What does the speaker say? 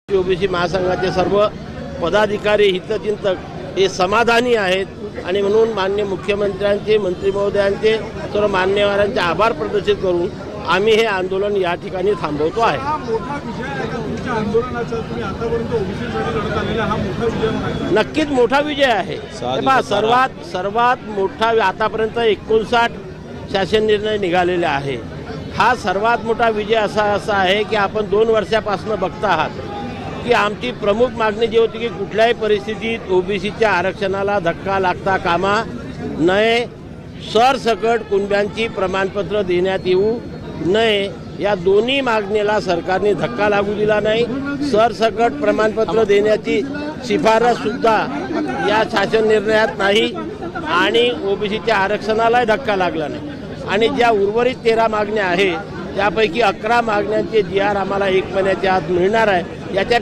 OBC महासंघाचे सर्व पदाधिकारी हितचिंतक हे समाधानी आहेत आणि म्हणून माननीय मुख्यमंत्र्यांचे, मंत्री महोदयांचे, सर्व मान्यवरांचे आभार प्रदर्शित करून आम्ही हे आंदोलन या ठिकाणी थांबवतो आहे। नक्कीच मोठा विजय आहे। सर्वात मोठा आतापर्यंत 59 शासन निर्णय निघालेले आहे। हा सर्वात मोठा विजय असा आहे की आपण 2 वर्षापासून बघता आहात की आमची प्रमुख मागणी जी होती की कुठल्याही परिस्थितीत ओबीसीच्या आरक्षणाला धक्का लागता कामा नये, सरसकट कुणब्यांची प्रमाणपत्र देण्यात येऊ नये, या दोन्ही मागणीला सरकारने धक्का लागू दिला नाही। सरसकट प्रमाणपत्र देण्याची शिफारस सुद्धा या शासन निर्णयात नाही आणि ओबीसीच्या आरक्षणालाही धक्का लागला नाही। आणि ज्या उर्वरित 13 मागण्या आहेत त्यापैकी 11 मागण्यांचे GR आम्हाला 1 महिन्याच्या आत मिळणार आहे। याच्या